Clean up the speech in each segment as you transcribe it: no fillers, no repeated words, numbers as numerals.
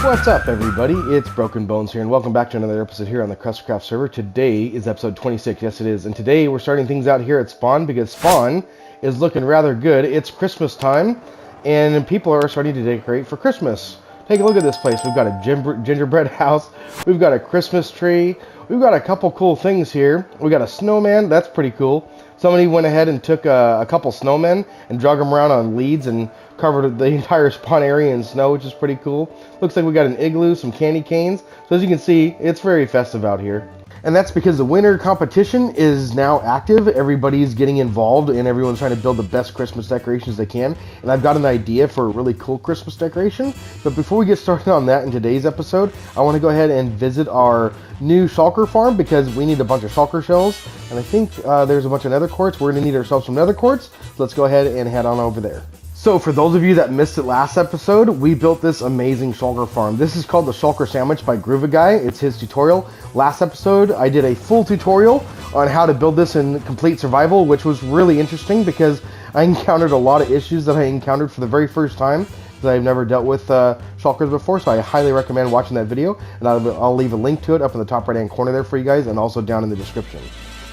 What's up, everybody? It's Broken Bones here, and welcome back to another episode here on the KrustyKraft server. Today is episode 26, yes it is, and today we're starting things out here at Spawn because Spawn is looking rather good. It's Christmas time, and people are starting to decorate for Christmas. Take a look at this place. We've got a gingerbread house, we've got a Christmas tree, we've got a couple cool things here. We got a snowman, that's pretty cool. Somebody went ahead and took a couple snowmen and drug them around on leads and covered the entire spawn area in snow, which is pretty cool. Looks like we got an igloo, some candy canes. So as you can see, it's very festive out here. And that's because the winter competition is now active. Everybody's getting involved and everyone's trying to build the best Christmas decorations they can. And I've got an idea for a really cool Christmas decoration. But before we get started on that in today's episode, I want to go ahead and visit our new Shulker farm because we need a bunch of Shulker shells. And I think there's a bunch of nether quartz. We're going to need ourselves some nether quartz. So let's go ahead and head on over there. So for those of you that missed it last episode, we built this amazing Shulker farm. This is called the Shulker Sandwich by Gruva guy. It's his tutorial. Last episode, I did a full tutorial on how to build this in complete survival, which was really interesting because I encountered a lot of issues that I encountered for the very first time that I've never dealt with Shulkers before. So I highly recommend watching that video, and I'll leave a link to it up in the top right-hand corner there for you guys, and also down in the description.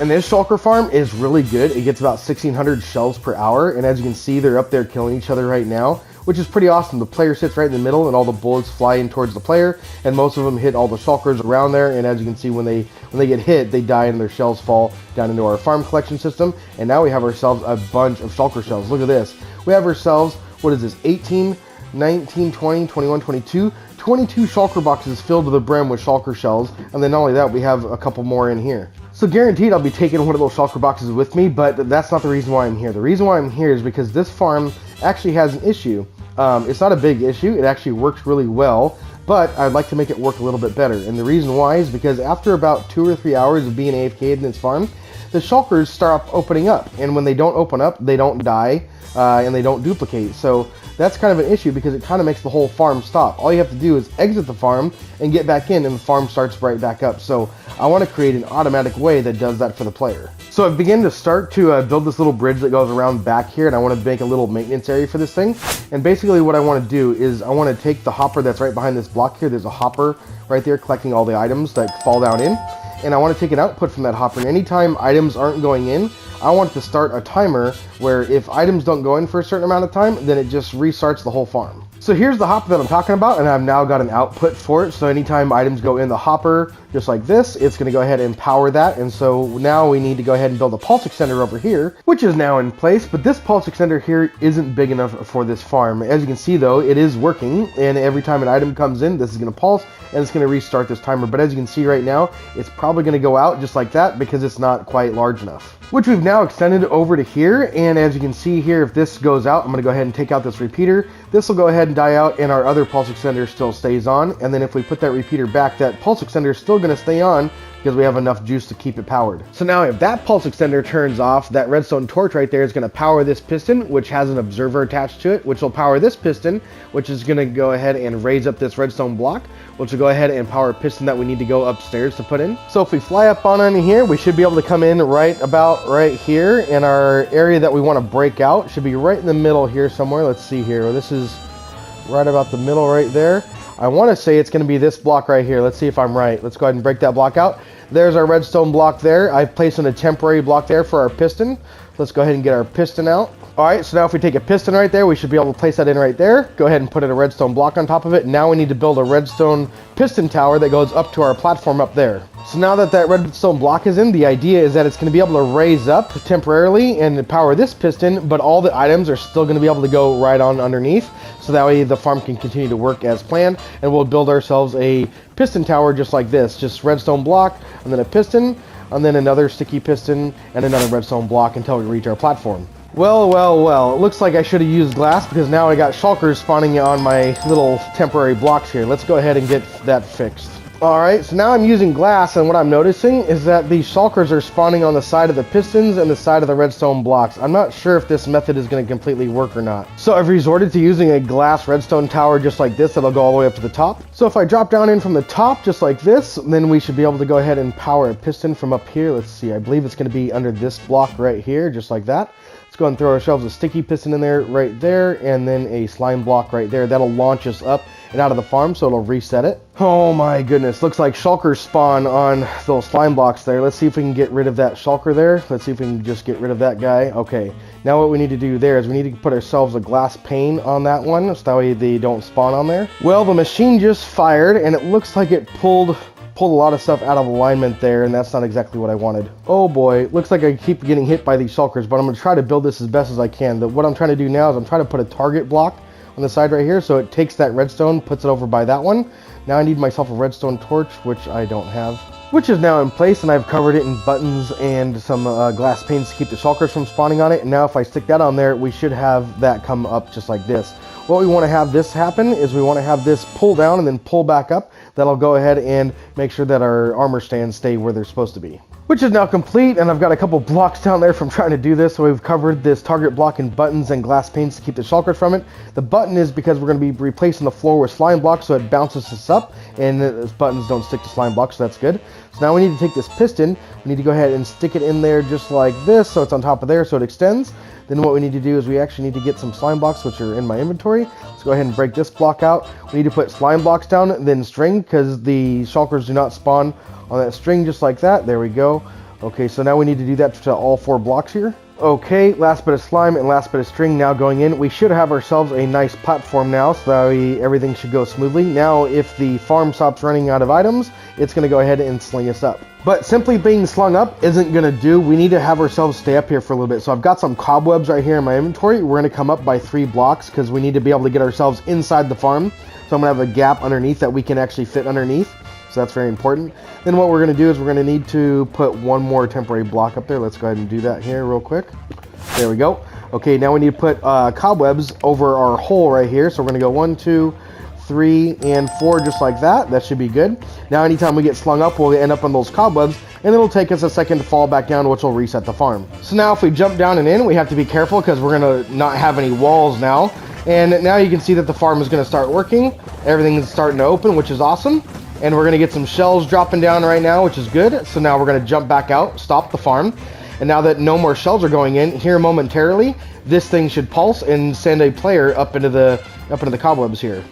And this Shulker farm is really good. It gets about 1,600 shells per hour, and as you can see, they're up there killing each other right now, which is pretty awesome. The player sits right in the middle, and all the bullets fly in towards the player, and most of them hit all the Shulkers around there. And as you can see, when they get hit, they die, and their shells fall down into our farm collection system. And now we have ourselves a bunch of Shulker shells. Look at this. We have ourselves, what is this, 18, 19, 20, 21, 22 Shulker boxes filled to the brim with Shulker shells. And then not only that, we have a couple more in here. So guaranteed I'll be taking one of those Shulker boxes with me, but that's not the reason why I'm here. The reason why I'm here is because this farm actually has an issue. It's not a big issue, it actually works really well, but I'd like to make it work a little bit better. And the reason why is because after about 2 or 3 hours of being AFK'd in this farm, the Shulkers start opening up. And when they don't open up, they don't die, and they don't duplicate. So that's kind of an issue because it kind of makes the whole farm stop. All you have to do is exit the farm and get back in, and the farm starts right back up. So I want to create an automatic way that does that for the player. So I've begun to start to build this little bridge that goes around back here, and I want to make a little maintenance area for this thing. And basically what I want to do is I want to take the hopper that's right behind this block here. There's a hopper right there collecting all the items that fall down in. And I want to take an output from that hopper, and anytime items aren't going in, I want to start a timer where if items don't go in for a certain amount of time, then it just restarts the whole farm. So here's the hopper that I'm talking about, and I've now got an output for it. So anytime items go in the hopper, just like this, it's going to go ahead and power that. And so now we need to go ahead and build a pulse extender over here, which is now in place. But this pulse extender here isn't big enough for this farm. As you can see though, it is working, and every time an item comes in, this is going to pulse and it's going to restart this timer. But as you can see right now, it's probably going to go out just like that because it's not quite large enough, which we've now extended over to here. And as you can see here, if this goes out, I'm going to go ahead and take out this repeater. This will go ahead and die out, and our other pulse extender still stays on. And then if we put that repeater back, that pulse extender is still going to stay on because we have enough juice to keep it powered. So now if that pulse extender turns off, that redstone torch right there is going to power this piston, which has an observer attached to it, which will power this piston, which is going to go ahead and raise up this redstone block, which will go ahead and power a piston that we need to go upstairs to put in. So if we fly up on in here, we should be able to come in right about right here, and our area that we want to break out should be right in the middle here somewhere. Let's see here. This is right about the middle right there. I want to say it's going to be this block right here. Let's see if I'm right. Let's go ahead and break that block out. There's our redstone block there. I've placed in a temporary block there for our piston. Let's go ahead and get our piston out. All right, so now if we take a piston right there, we should be able to place that in right there. Go ahead and put in a redstone block on top of it. Now we need to build a redstone piston tower that goes up to our platform up there. So now that that redstone block is in, the idea is that it's going to be able to raise up temporarily and power this piston, but all the items are still going to be able to go right on underneath. So that way the farm can continue to work as planned, and we'll build ourselves a piston tower just like this. Just redstone block, and then a piston, and then another sticky piston, and another redstone block until we reach our platform. Well, it looks like I should have used glass because now I got Shulkers spawning on my little temporary blocks here. Let's go ahead and get that fixed. Alright, so now I'm using glass, and what I'm noticing is that these Shulkers are spawning on the side of the pistons and the side of the redstone blocks. I'm not sure if this method is going to completely work or not. So I've resorted to using a glass redstone tower just like this that'll go all the way up to the top. So if I drop down in from the top just like this, then we should be able to go ahead and power a piston from up here. Let's see, I believe it's going to be under this block right here, just like that. Let's go and throw ourselves a sticky piston in there, right there, and then a slime block right there. That'll launch us up and out of the farm, so it'll reset it. Oh my goodness, looks like Shulker spawn on those slime blocks there. Let's see if we can get rid of that Shulker there. Let's see if we can just get rid of that guy. Okay, now what we need to do there is we need to put ourselves a glass pane on that one, so that way they don't spawn on there. Well, the machine just fired, and it looks like it pulled a lot of stuff out of alignment there, and that's not exactly what I wanted. Oh boy, looks like I keep getting hit by these shulkers, but I'm going to try to build this as best as I can. What I'm trying to do now is I'm trying to put a target block on the side right here, so it takes that redstone, puts it over by that one. Now I need myself a redstone torch, which I don't have, which is now in place, and I've covered it in buttons and some glass panes to keep the shulkers from spawning on it. And now if I stick that on there, we should have that come up just like this. What we want to have this happen is we want to have this pull down and then pull back up. That'll go ahead and make sure that our armor stands stay where they're supposed to be. Which is now complete, and I've got a couple blocks down there from trying to do this, so we've covered this target block in buttons and glass panes to keep the shulkers from it. The button is because we're going to be replacing the floor with slime blocks, so it bounces us up, and those buttons don't stick to slime blocks, so that's good. So now we need to take this piston, we need to go ahead and stick it in there just like this, so it's on top of there, so it extends. Then what we need to do is we actually need to get some slime blocks, which are in my inventory. Let's go ahead and break this block out. We need to put slime blocks down, then string, because the shulkers do not spawn on that string just like that. There we go. Okay, so now we need to do that to all 4 blocks here. Okay, last bit of slime and last bit of string now going in. We should have ourselves a nice platform now, so that everything should go smoothly. Now, if the farm stops running out of items, it's going to go ahead and sling us up. But simply being slung up isn't going to do. We need to have ourselves stay up here for a little bit. So I've got some cobwebs right here in my inventory. We're going to come up by 3 blocks because we need to be able to get ourselves inside the farm. So I'm going to have a gap underneath that we can actually fit underneath. So that's very important. Then what we're going to do is we're going to need to put one more temporary block up there. Let's go ahead and do that here real quick. There we go. Okay, now we need to put cobwebs over our hole right here. So we're going to go 1, 2, 3, and 4 just like that. That should be good. Now anytime we get slung up, we'll end up on those cobwebs, and it'll take us a second to fall back down, which will reset the farm. So now if we jump down and in, we have to be careful because we're going to not have any walls now. And now you can see that the farm is going to start working. Everything's starting to open, which is awesome. And we're going to get some shells dropping down right now, which is good. So now we're going to jump back out, stop the farm. And now that no more shells are going in, here momentarily, this thing should pulse and send a player up into the cobwebs here.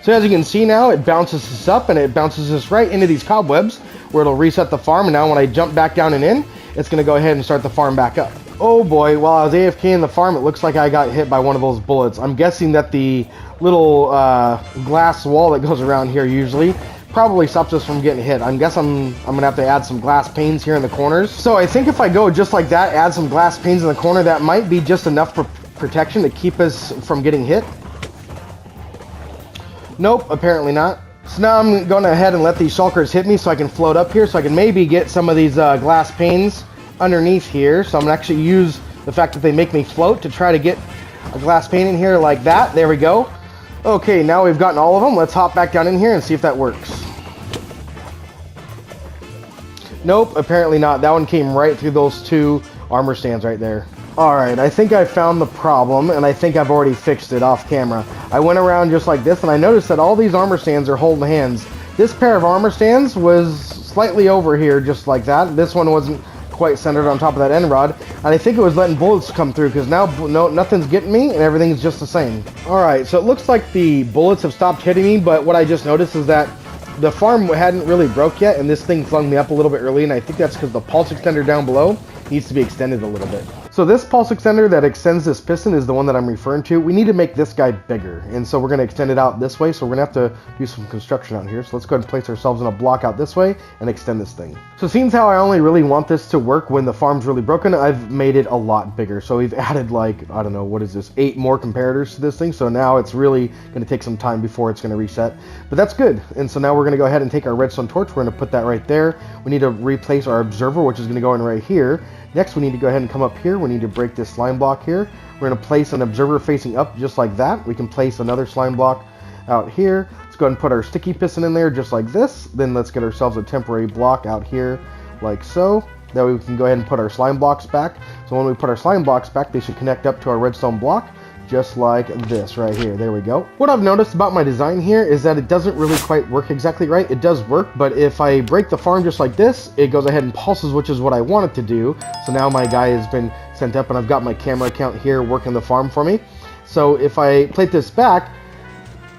So as you can see now, it bounces us up and it bounces us right into these cobwebs where it'll reset the farm. And now when I jump back down and in, it's going to go ahead and start the farm back up. Oh boy, while I was AFK in the farm, it looks like I got hit by one of those bullets. I'm guessing that the little glass wall that goes around here usually probably stops us from getting hit. I guess I'm going to have to add some glass panes here in the corners. So I think if I go just like that, add some glass panes in the corner, that might be just enough for protection to keep us from getting hit. Nope, apparently not. So now I'm going ahead and let these shulkers hit me so I can float up here, so I can maybe get some of these glass panes underneath here. So I'm going to actually use the fact that they make me float to try to get a glass pane in here like that. There we go. Okay, now we've gotten all of them. Let's hop back down in here and see if that works. Nope, apparently not. That one came right through those 2 armor stands right there. Alright, I think I found the problem, and I think I've already fixed it off camera. I went around just like this, and I noticed that all these armor stands are holding hands. This pair of armor stands was slightly over here just like that. This one wasn't quite centered on top of that end rod, and I think it was letting bullets come through because now nothing's getting me and everything's just the same. Alright, so it looks like the bullets have stopped hitting me, but what I just noticed is that the farm hadn't really broke yet, and this thing flung me up a little bit early, and I think that's because the pulse extender down below needs to be extended a little bit. So this pulse extender that extends this piston is the one that I'm referring to. We need to make this guy bigger, and so we're going to extend it out this way, so we're going to have to do some construction out here. So let's go ahead and place ourselves in a block out this way and extend this thing. So seeing how I only really want this to work when the farm's really broken, I've made it a lot bigger. So we've added like, I don't know, what is this, 8 more comparators to this thing, so now it's really going to take some time before it's going to reset. But that's good, and so now we're going to go ahead and take our redstone torch. We're going to put that right there. We need to replace our observer, which is going to go in right here. Next, we need to go ahead and come up here. We need to break this slime block here. We're going to place an observer facing up just like that. We can place another slime block out here. Let's go ahead and put our sticky piston in there just like this. Then let's get ourselves a temporary block out here like so. That way we can go ahead and put our slime blocks back. So when we put our slime blocks back, they should connect up to our redstone block. just like this right here. There we go. What I've noticed about my design here is that it doesn't really quite work exactly right. It does work, but if I break the farm just like this, it goes ahead and pulses, which is what I want it to do. So now my guy has been sent up and I've got my camera account here working the farm for me. So if I plate this back,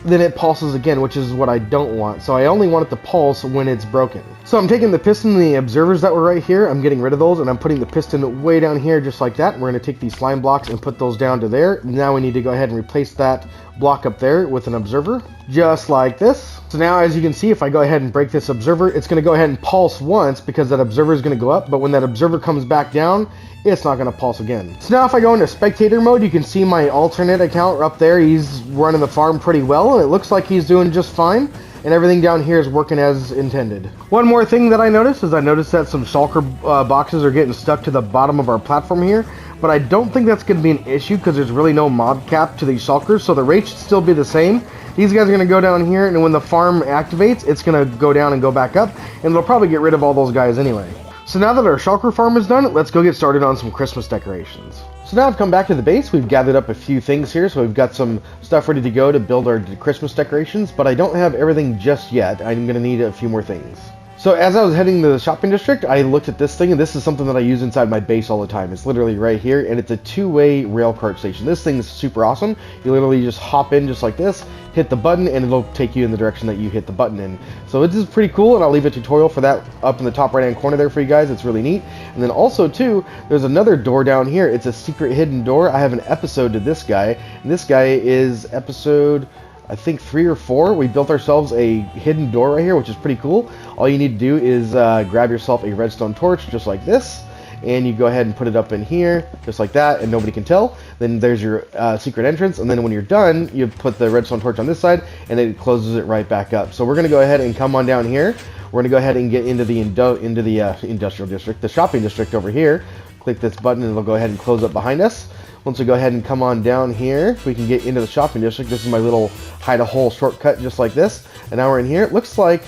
then it pulses again, which is what I don't want. So I only want it to pulse when it's broken. So I'm taking the piston and the observers that were right here, I'm getting rid of those, and I'm putting the piston way down here just like that. We're going to take these slime blocks and put those down to there. Now we need to go ahead and replace that block up there with an observer, just like this. So now, as you can see, if I go ahead and break this observer, it's going to go ahead and pulse once because that observer is going to go up, but when that observer comes back down, it's not going to pulse again. So now if I go into spectator mode, you can see my alternate account up there. He's running the farm pretty well, and it looks like he's doing just fine, and everything down here is working as intended. One more thing that I noticed is that some shulker boxes are getting stuck to the bottom of our platform here, but I don't think that's going to be an issue because there's really no mod cap to these shulkers, so the rate should still be the same. These guys are going to go down here, and when the farm activates, it's going to go down and go back up, and it'll probably get rid of all those guys anyway. So now that our shulker farm is done, let's go get started on some Christmas decorations. So now I've come back to the base. We've gathered up a few things here, so we've got some stuff ready to go to build our Christmas decorations, but I don't have everything just yet. I'm going to need a few more things. So as I was heading to the shopping district, I looked at this thing, and this is something that I use inside my base all the time. It's literally right here, and it's a two-way rail cart station. This thing is super awesome. You literally just hop in just like this, hit the button, and it'll take you in the direction that you hit the button in. So it is pretty cool, and I'll leave a tutorial for that up in the top right-hand corner there for you guys. It's really neat. And then also, too, there's another door down here. It's a secret hidden door. I have an episode to this guy, and this guy is episode, I think, 3 or 4. We built ourselves a hidden door right here, which is pretty cool. All you need to do is grab yourself a redstone torch just like this, and you go ahead and put it up in here just like that, and nobody can tell. Then there's your secret entrance, and then when you're done, you put the redstone torch on this side, and it closes it right back up. So we're going to go ahead and come on down here. We're going to go ahead and get into the industrial district, the shopping district over here. Click this button, and it'll go ahead and close up behind us. Once we go ahead and come on down here, we can get into the shopping district. This is my little hide-a-hole shortcut just like this. And now we're in here. It looks like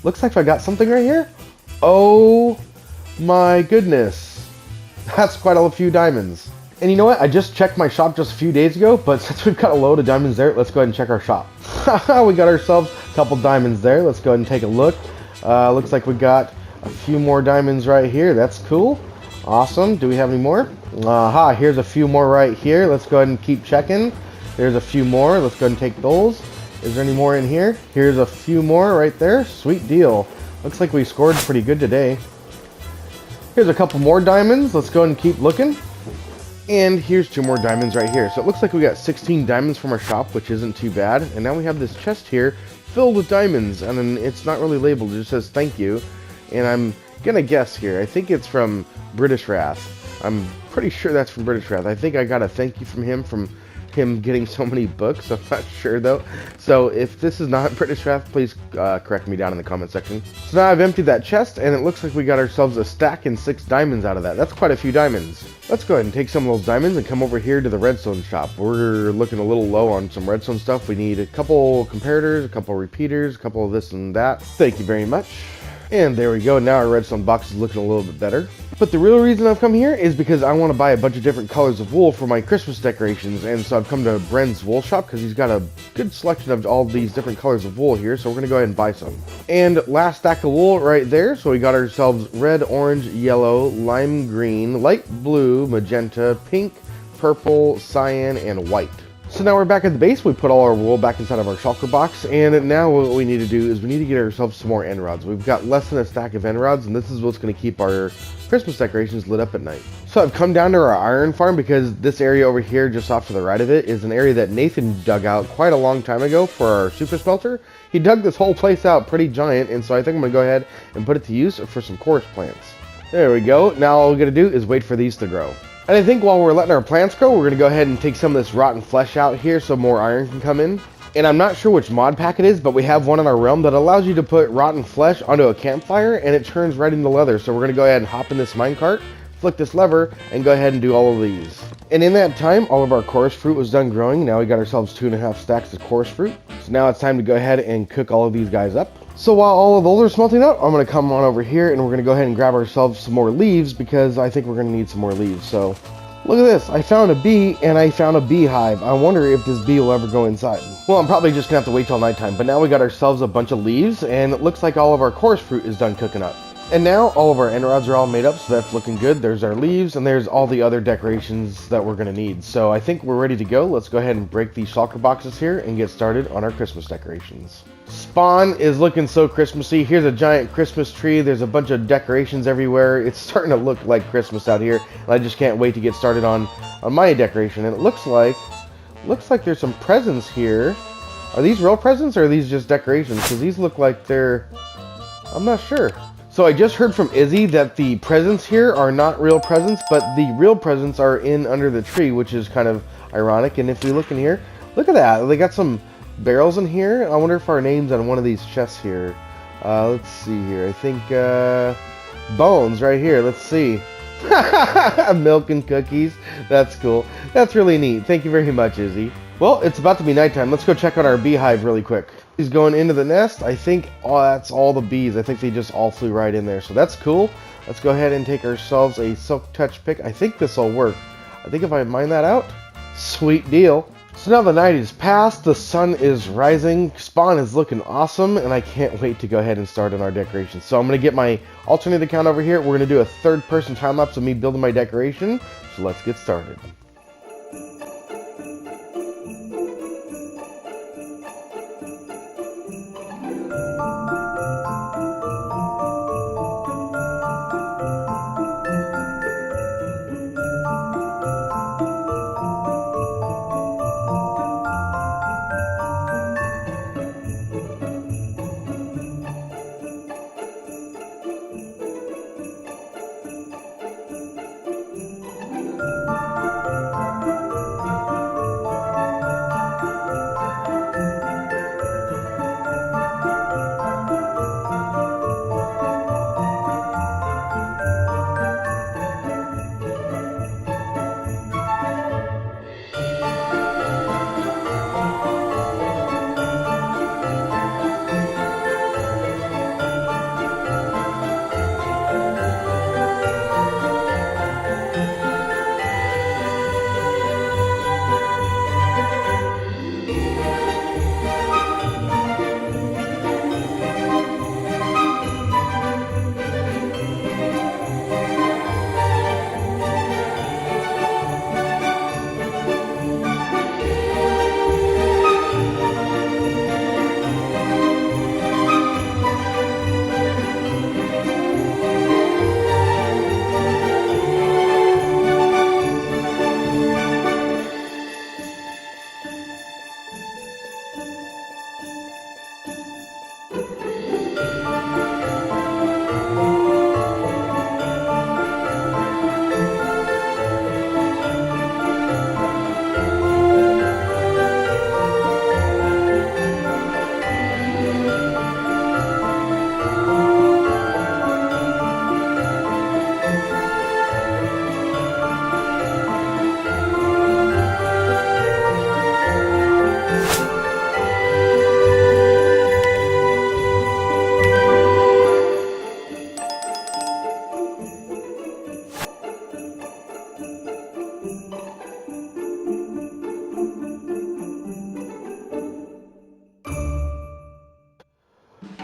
I got something right here. Oh my goodness. That's quite a few diamonds. And you know what? I just checked my shop just a few days ago, but since we've got a load of diamonds there, let's go ahead and check our shop. We got ourselves a couple diamonds there. Let's go ahead and take a look. Looks like we got a few more diamonds right here. That's cool. Awesome. Do we have any more? Aha, here's a few more right here. Let's go ahead and keep checking. There's a few more. Let's go ahead and take those. Is there any more in here? Here's a few more right there. Sweet deal. Looks like we scored pretty good today. Here's a couple more diamonds. Let's go ahead and keep looking. And here's 2 more diamonds right here. So it looks like we got 16 diamonds from our shop, which isn't too bad. And now we have this chest here filled with diamonds. And then it's not really labeled. It just says thank you. And I'm going to guess here. I think it's from British Wrath. I'm pretty sure that's from British Wrath. I think I got a thank you from him getting so many books. I'm not sure though. So if this is not British Wrath, please correct me down in the comment section. So now I've emptied that chest, and it looks like we got ourselves a stack and 6 diamonds out of that. That's quite a few diamonds. Let's go ahead and take some of those diamonds and come over here to the redstone shop. We're looking a little low on some redstone stuff. We need a couple comparators, a couple repeaters, a couple of this and that. Thank you very much. And there we go. Now our redstone box is looking a little bit better. But the real reason I've come here is because I want to buy a bunch of different colors of wool for my Christmas decorations. And so I've come to Bren's wool shop because he's got a good selection of all these different colors of wool here. So we're going to go ahead and buy some. And last stack of wool right there. So we got ourselves red, orange, yellow, lime green, light blue, magenta, pink, purple, cyan, and white. So now we're back at the base. We put all our wool back inside of our shulker box, and now what we need to do is we need to get ourselves some more end rods. We've got less than a stack of end rods, and this is what's going to keep our Christmas decorations lit up at night. So I've come down to our iron farm because this area over here just off to the right of it is an area that Nathan dug out quite a long time ago for our super smelter. He dug this whole place out pretty giant, and so I think I'm going to go ahead and put it to use for some chorus plants. There we go. Now all we're going to do is wait for these to grow. And I think while we're letting our plants grow, we're going to go ahead and take some of this rotten flesh out here so more iron can come in. And I'm not sure which mod pack it is, but we have one in our realm that allows you to put rotten flesh onto a campfire, and it turns right into leather. So we're going to go ahead and hop in this minecart, flick this lever, and go ahead and do all of these. And in that time, all of our chorus fruit was done growing. Now we got ourselves 2.5 stacks of chorus fruit. So now it's time to go ahead and cook all of these guys up. So while all of those are smelting out, I'm going to come on over here and we're going to go ahead and grab ourselves some more leaves because I think we're going to need some more leaves. So Look at this, I found a bee and I found a beehive. I wonder if this bee will ever go inside. Well, I'm probably just gonna have to wait till nighttime, but now we got ourselves a bunch of leaves and it looks like all of our coarse fruit is done cooking up. And now all of our end rods are all made up, so that's looking good. There's our leaves and there's all the other decorations that we're gonna need. So I think we're ready to go. Let's go ahead and break these shulker boxes here and get started on our Christmas decorations. Spawn is looking so Christmassy. Here's a giant Christmas tree. There's a bunch of decorations everywhere. It's starting to look like Christmas out here. And I just can't wait to get started on my decoration. And it looks like there's some presents here. Are these real presents or are these just decorations? Because these look like I'm not sure. So I just heard from Izzy that the presents here are not real presents, but the real presents are under the tree, which is kind of ironic. And if we look in here, look at that. They got some barrels in here. I wonder if our name's on one of these chests here. Let's see here. I think Bones right here. Let's see. Milk and cookies. That's cool. That's really neat. Thank you very much, Izzy. Well, it's about to be nighttime. Let's go check out our beehive really quick. He's going into the nest. I think that's all the bees. I think they just all flew right in there. So that's cool. Let's go ahead and take ourselves a silk touch pick. I think this will work. I think if I mine that out, sweet deal. So now the night is past, the sun is rising, Spawn is looking awesome, and I can't wait to go ahead and start on our decorations. So I'm going to get my alternate account over here. We're going to do a third-person time-lapse of me building my decoration. So let's get started.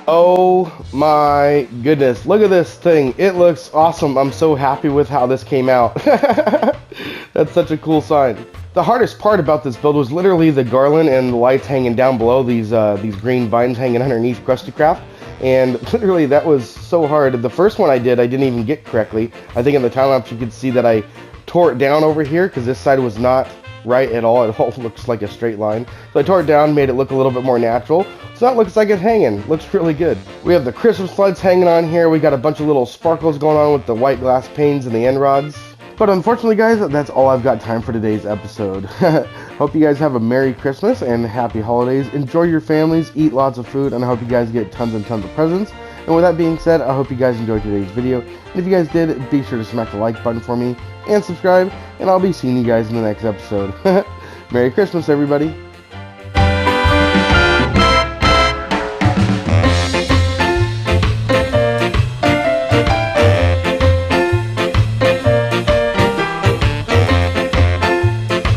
Oh my goodness, look at this thing. It looks awesome. I'm so happy with how this came out. That's such a cool sign. The hardest part about this build was literally the garland and the lights hanging down below, these green vines hanging underneath KrustyKraft. And literally that was so hard. The first one I didn't even get correctly. I think in the time lapse you could see that I tore it down over here because this side was not right at all. It all looks like a straight line. So I tore it down, made it look a little bit more natural. So that looks like it's hanging. Looks really good. We have the Christmas lights hanging on here. We got a bunch of little sparkles going on with the white glass panes and the end rods. But unfortunately, guys, that's all I've got time for today's episode. Hope you guys have a Merry Christmas and Happy Holidays. Enjoy your families, eat lots of food, and I hope you guys get tons and tons of presents. And with that being said, I hope you guys enjoyed today's video. And if you guys did, be sure to smack the like button for me and subscribe. And I'll be seeing you guys in the next episode. Merry Christmas, everybody.